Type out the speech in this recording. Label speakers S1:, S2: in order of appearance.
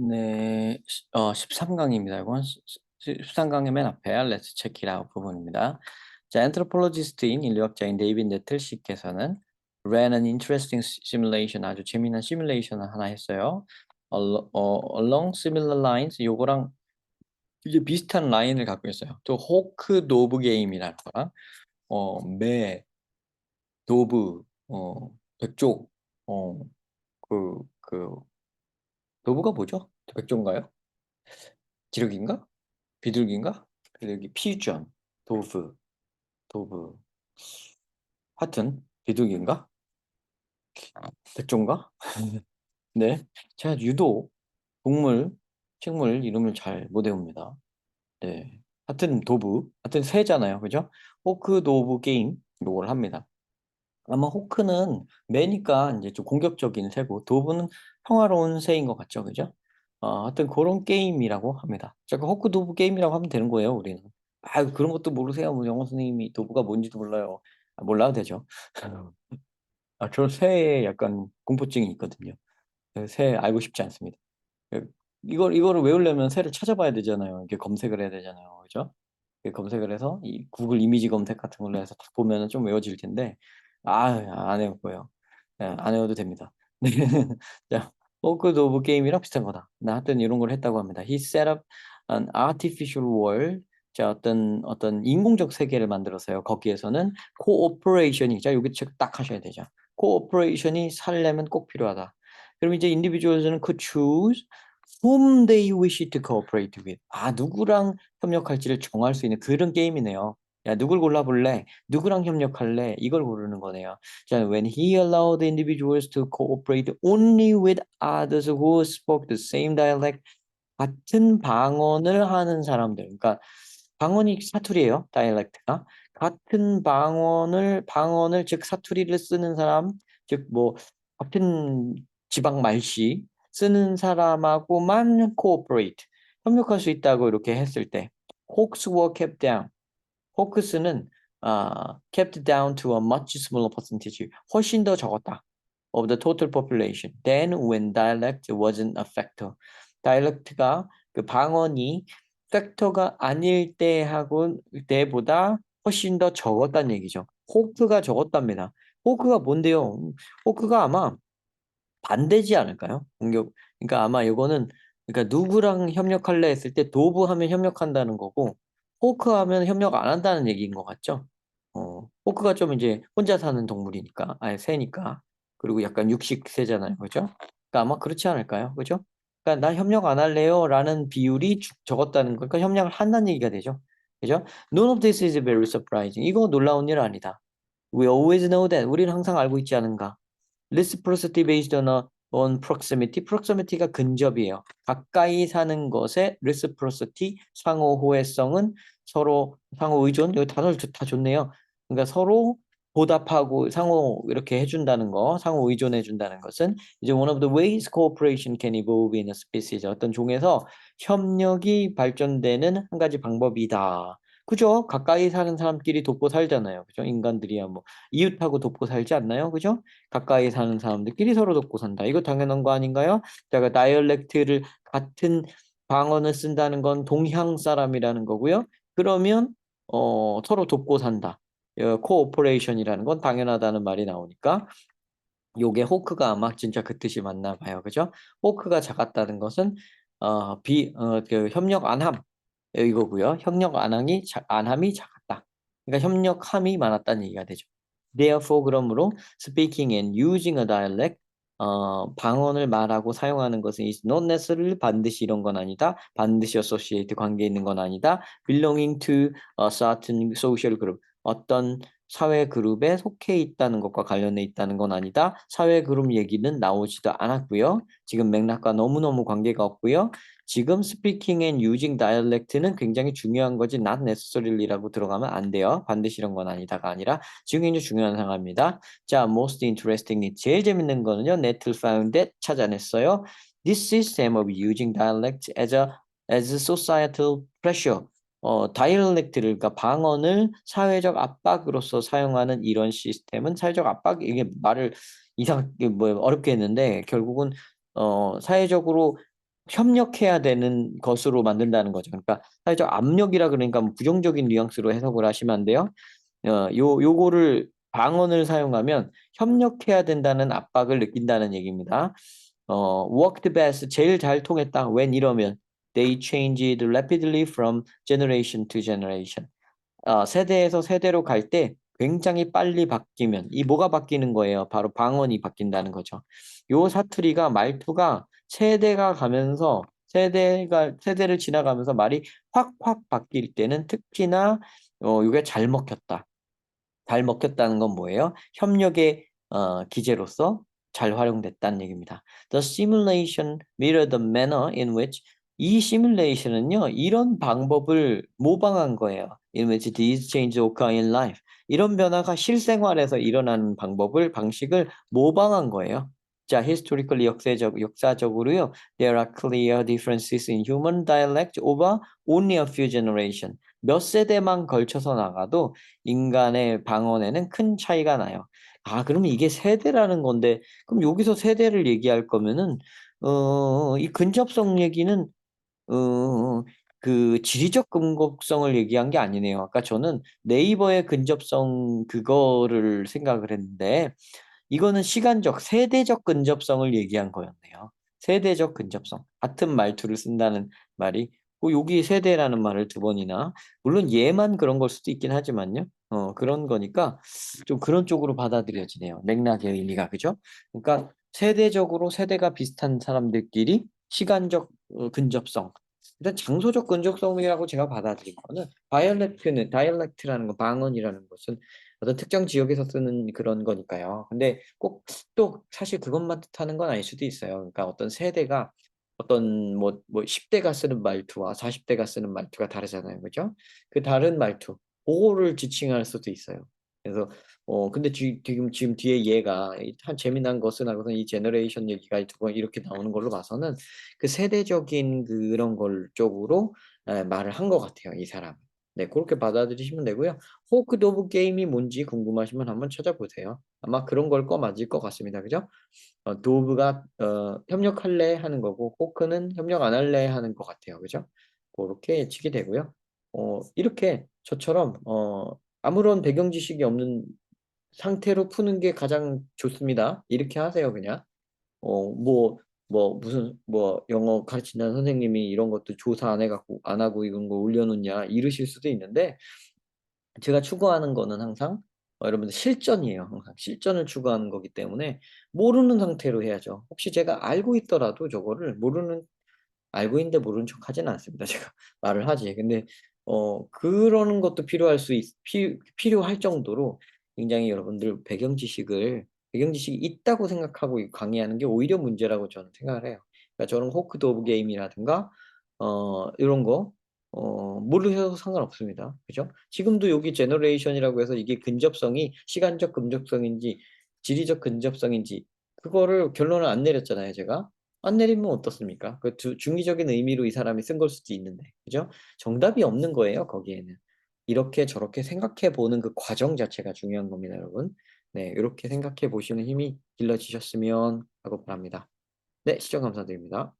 S1: 네. 13강입니다. 이건 13강의 맨 앞에 Let's check it out 부분입니다. 자, anthropologist인 인류학자인 데이빗 네틀씨께서는 ran an interesting simulation, 아주 재미난 시뮬레이션을 하나 했어요. Along similar lines, 요거랑 이게 비슷한 라인을 갖고 있어요. 또 호크 도브 게임이라는 거랑 매, 도브, 백족, 어, 그 도브가 뭐죠? 백조인가요? 기러기인가? 비둘기인가? 비둘기, 피전, 도브. 하여튼 비둘기인가? 백조인가? 네. 제가 유독 동물, 식물 이름을 잘 못 외웁니다. 네. 하여튼 하여튼 새잖아요. 그죠? 호크 도브 게임 요걸 합니다. 아마 호크는 매니까 이제 좀 공격적인 새고 도브는 평화로운 새인 것 같죠. 그죠? 하여튼 그런 게임이라고 합니다. 자, 그 호크 도브 게임이라고 하면 되는 거예요, 우리는. 아, 그런 것도 모르세요? 뭐 영어 선생님이 도브가 뭔지도 몰라요. 몰라도 되죠. 저 새에 약간 공포증이 있거든요. 새 알고 싶지 않습니다. 그 이거를 외우려면 새를 찾아봐야 되잖아요. 이렇게 검색을 해야 되잖아요. 그죠? 검색을 해서 이 구글 이미지 검색 같은 걸로 해서 딱 보면은 좀 외워질 텐데 안 외울 거예요. 예, 안 외워도 됩니다. 네. 자, 호크도 오브 게임이랑 비슷한 거다. 나 하여튼 이런 걸 했다고 합니다. He set up an artificial world. 자, 어떤 인공적 세계를 만들었어요. 거기에서는 코오퍼레이션이, 자, 여기 체크 딱 하셔야 되죠. 코오퍼레이션이 살려면 꼭 필요하다. 그럼 이제 individuals는 could choose whom they wish to cooperate with. 누구랑 협력할지를 정할 수 있는 그런 게임이네요. 야, 누굴 골라볼래? 누구랑 협력할래? 이걸 고르는 거네요. 자, when he allowed the individuals to cooperate only with others who spoke the same dialect, 같은 방언을 하는 사람들, 그러니까 방언이 사투리예요, 다이얼렉트가. 같은 방언을 즉 사투리를 쓰는 사람, 즉 뭐 같은 지방 말씨 쓰는 사람하고만 cooperate, 협력할 수 있다고 이렇게 했을 때, hawks were kept down. 호크스는 kept down to a much smaller percentage, 훨씬 더 적었다. of the total population. Then when dialect wasn't a factor. 다이얼렉트가 그 방언이 팩터가 아닐 때보다 훨씬 더 적었다는 얘기죠. 호크가 적었답니다. 호크가 뭔데요? 호크가 아마 반대지 않을까요? 그러니까 아마 이거는, 그러니까 누구랑 협력할래 했을 때 도브 하면 협력한다는 거고 호크 하면 협력 안 한다는 얘기인 것 같죠? 호크가 좀 이제 혼자 사는 동물이니까, 아니 새니까. 그리고 약간 육식새잖아요. 그죠? 그러니까 아마 그렇지 않을까요? 그죠? 그러니까 나 협력 안 할래요 라는 비율이 적었다는 거. 그러니까 협력을 한다는 얘기가 되죠. 그죠? None of this is very surprising. 이거 놀라운 일 아니다. We always know that. 우리는 항상 알고 있지 않은가? reciprocity based on proximity. proximity가 근접이에요. 가까이 사는 것의 reciprocity, 상호 호혜성은 서로 상호 의존, 여기 단어를 다 좋네요. 그러니까 서로 보답하고 상호 이렇게 해준다는 거, 상호 의존해 준다는 것은 이제 one of the ways cooperation can evolve in a species. 어떤 종에서 협력이 발전되는 한 가지 방법이다. 그죠? 가까이 사는 사람끼리 돕고 살잖아요. 그죠? 인간들이야 뭐 이웃하고 돕고 살지 않나요? 그죠? 가까이 사는 사람들끼리 서로 돕고 산다. 이거 당연한 거 아닌가요? 제가 다이얼렉트를 같은 방언을 쓴다는 건 동향 사람이라는 거고요. 그러면 서로 돕고 산다. 코오퍼레이션이라는 건 당연하다는 말이 나오니까 요게 호크가 아마 진짜 그 뜻이 맞나 봐요. 그죠? 호크가 작았다는 것은 그 협력 안함 이거고요. 협력 안함이 작았다. 그러니까 협력함이 많았다는 얘기가 되죠. Therefore, 그러므로 speaking and using a dialect, 방언을 말하고 사용하는 것은 is not necessarily 반드시 이런 건 아니다. 반드시 associate 관계 있는 건 아니다. belonging to a certain social group, 어떤 사회 그룹에 속해 있다는 것과 관련해 있다는 건 아니다. 사회 그룹 얘기는 나오지도 않았고요. 지금 맥락과 너무너무 관계가 없고요. 지금 speaking and using dialect는 굉장히 중요한 거지 not necessary라고 들어가면 안 돼요. 반드시 이런 건 아니다가 아니라 지금 굉장히 중요한 상황입니다. 자, most interestingly, 제일 재밌는 거는요. Nettle found that, 찾아냈어요. This system of using dialect as societal pressure. 다이얼렉트를, 그러니까 방언을 사회적 압박으로서 사용하는 이런 시스템은 사회적 압박, 이게 말을 어렵게 했는데 결국은 사회적으로 협력해야 되는 것으로 만든다는 거죠. 그러니까 사회적 압력이라 그러니까 뭐 부정적인 뉘앙스로 해석을 하시면 안 돼요. 요거를 방언을 사용하면 협력해야 된다는 압박을 느낀다는 얘기입니다. worked best 제일 잘 통했다. when 이러면 they changed rapidly from generation to generation. 세대에서 세대로 갈 때 굉장히 빨리 바뀌면 이 뭐가 바뀌는 거예요? 바로 방언이 바뀐다는 거죠. 요 사투리가 말투가 세대가 가면서 세대를 지나가면서 말이 확확 바뀔 때는 특히나 이게 잘 먹혔다. 잘 먹혔다는 건 뭐예요? 협력의 기제로서 잘 활용됐다는 얘기입니다. The simulation mirrored the manner in which 이 시뮬레이션은요, 이런 방법을 모방한 거예요. In which these changes occur in life. 이런 변화가 실생활에서 일어나는 방식을 모방한 거예요. 자, historically 역사적으로요, there are clear differences in human dialect over only a few generations. 몇 세대만 걸쳐서 나가도 인간의 방언에는 큰 차이가 나요. 그러면 이게 세대라는 건데, 그럼 여기서 세대를 얘기할 거면은, 이 근접성 얘기는, 그 지리적 근접성을 얘기한 게 아니네요. 아까 저는 네이버의 근접성 그거를 생각을 했는데, 이거는 시간적, 세대적 근접성을 얘기한 거였네요. 세대적 근접성. 같은 말투를 쓴다는 말이, 여기 세대라는 말을 두 번이나, 물론 얘만 그런 걸 수도 있긴 하지만요. 그런 거니까 좀 그런 쪽으로 받아들여지네요. 맥락의 의미가, 그죠? 그러니까 세대적으로 세대가 비슷한 사람들끼리 시간적 근접성. 일단 장소적 근접성이라고 제가 받아들인 거는 다이얼렉트라는 거, 방언이라는 것은 어떤 특정 지역에서 쓰는 그런 거니까요. 근데 꼭 또 사실 그것만 뜻하는 건 아닐 수도 있어요. 그러니까 어떤 세대가 어떤 10대가 쓰는 말투와 40대가 쓰는 말투가 다르잖아요. 그죠? 그 다른 말투, 그거를 지칭할 수도 있어요. 그래서 근데 지금 뒤에 얘가 한 재미난 것은 하고서 이 제너레이션 얘기가 두 번 이렇게 나오는 걸로 봐서는 그 세대적인 그런 걸 쪽으로 말을 한 것 같아요. 이 사람. 네, 그렇게 받아들이시면 되고요. 호크드 오브 게임이 뭔지 궁금하시면 한번 찾아보세요. 아마 그런 걸 거 맞을 것 같습니다. 그죠? 도브가 협력할래 하는 거고 호크는 협력 안 할래 하는 것 같아요. 그죠? 그렇게 예측이 되고요. 이렇게 저처럼 아무런 배경 지식이 없는 상태로 푸는 게 가장 좋습니다. 이렇게 하세요, 그냥. 무슨 영어 가르치는 선생님이 이런 것도 조사 안 하고 이런 거 올려놓냐 이러실 수도 있는데 제가 추구하는 거는 항상 여러분들 실전이에요. 항상 실전을 추구하는 거기 때문에 모르는 상태로 해야죠. 혹시 제가 알고 있더라도 저거를 알고 있는데 모르는 척 하지는 않습니다. 제가 말을 하지. 근데 그러는 것도 필요할 정도로 굉장히 여러분들 배경 지식이 있다고 생각하고 강의하는 게 오히려 문제라고 저는 생각을 해요. 그러니까 저런 호크드 오브 게임이라든가 이런 거 모르셔도 상관없습니다. 그죠? 지금도 여기 제너레이션이라고 해서 이게 근접성이 시간적 근접성인지 지리적 근접성인지 그거를 결론을 안 내렸잖아요, 제가. 안 내리면 어떻습니까? 중의적인 의미로 이 사람이 쓴 걸 수도 있는데, 그죠? 정답이 없는 거예요, 거기에는. 이렇게 저렇게 생각해 보는 그 과정 자체가 중요한 겁니다, 여러분. 네, 이렇게 생각해 보시는 힘이 길러지셨으면 하고 바랍니다. 네, 시청 감사드립니다.